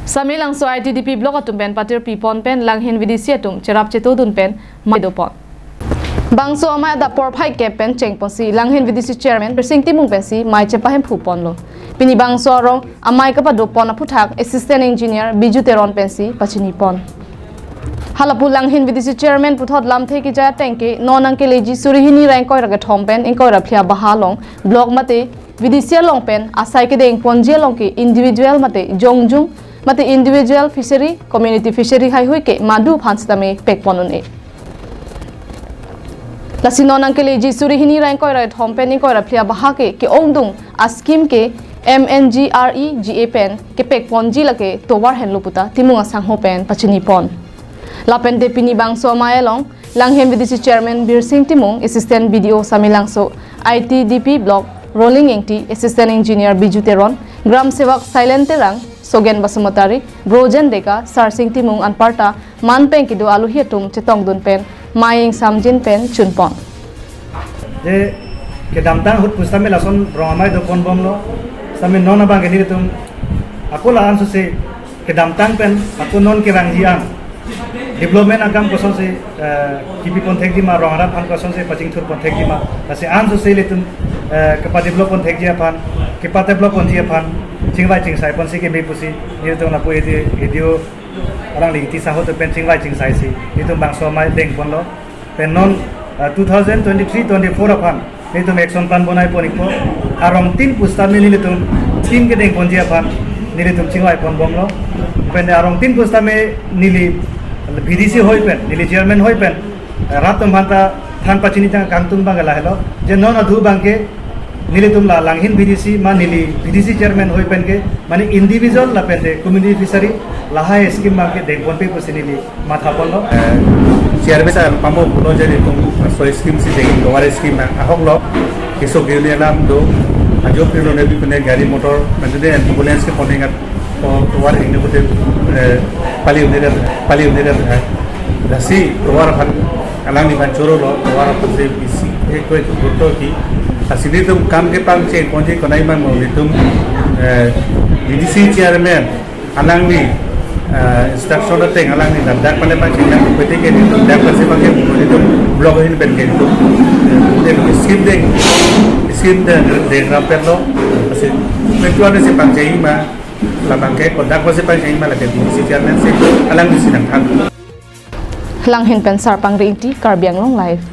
Sami lang so ITDP blok atum pen patir pipon pen lang hin vidisi atum cerap cetu dun pen maido pon. Bangso ama da por phai ke pen cheng ponsi lang hin vidisi chairman bersing timung pensi mai chepa hem phupon lo. Pini bangso rong amai ka padu pon aputhak assistant engineer biju teron pensi pachini pon. Halapu lang hin vidisi chairman puthot lam the ki ja tengke non angke leji surihini rank koi raga thom pen ingkoi raphia bahalong blok mate vidisi long pen asai ke deng ponje long ke individual mate jongjung mate individual fishery community fishery hai hui ke madu phanstame pekponun e lasinon angkele ji surihini rank koi rai thom pen koi raphia bahake ke ongdung a scheme ke MNGRE GA pen ke pekponji lake towar henlo puta timunga sangho pen pachini pon lapen de pini bangso maelong langhem vidisi chairman Bir Singh Timung assistant BDO Samilangso ITDP block rolling engti assistant engineer Biju Teron gram sevak silent terang Sogen Basumotari, Brojen Deka, Sar Singh Timung Anparta, Man Pen Kido Aluhiatum, Chetong Dun Pen, Maying Samjin Pen, Chunpon. Je ke damtang hut pustame lason bromai do pon bomlo, same non abang ke ditum. Aku lah ansu se ke damtang pen, aku non ke rangjian. Development agam koson se kipi pon thek dima rongarap pan koson se paching thur pon thek dima. Ase ansu se letum kepa develop pon thek dia pan, kepa develop pon dia pan. Cingwai cingsai pon si ke be pusi ni tu na pu video orang li ti saho to pen cingwai cingsai si itu bangso mai deng pon lo pen non 2023-24 apan itu action plan bonai pon iko arong tin pusta me ni tu tin ke deng pon dia pan ni tu cingwai pon bom lo pen arong tin pusta me nili BDC hoi pen nili chairman hoi pen ratum banta than pachini tang kangtung bangala hello je non adu bangke nili tumla langhin BDC ma nili BDC chairman hoi pen ke mane individual la pen de community fishery lahai scheme ma ke deng pon pe pusi nili matha pon lo chairman sa pamo puno je tum so scheme si deng lowar scheme ahok lo kiso gele lam do ajo pilo ne bi pene gari motor mande de ambulance ke poninga lowar ingne bote pali unde hai dasi lowar phan alang ni ban choro lo lowar phan se bisi ek koi to ki asini tum kam ke pang chen ponje konai mang mo tum BDC chairman alang ni instruction ate alang ni dak pale pa chen yang pete ke ni dak pase pa ke mo tum blog hin pen ke tum de scheme de raper lo ase metuan se pang chai ma la pang ke ko dak pase pa chai ma la ke BDC chairman se alang ni sinang thang Langhin pen sarpang rinti Karbiang Long Live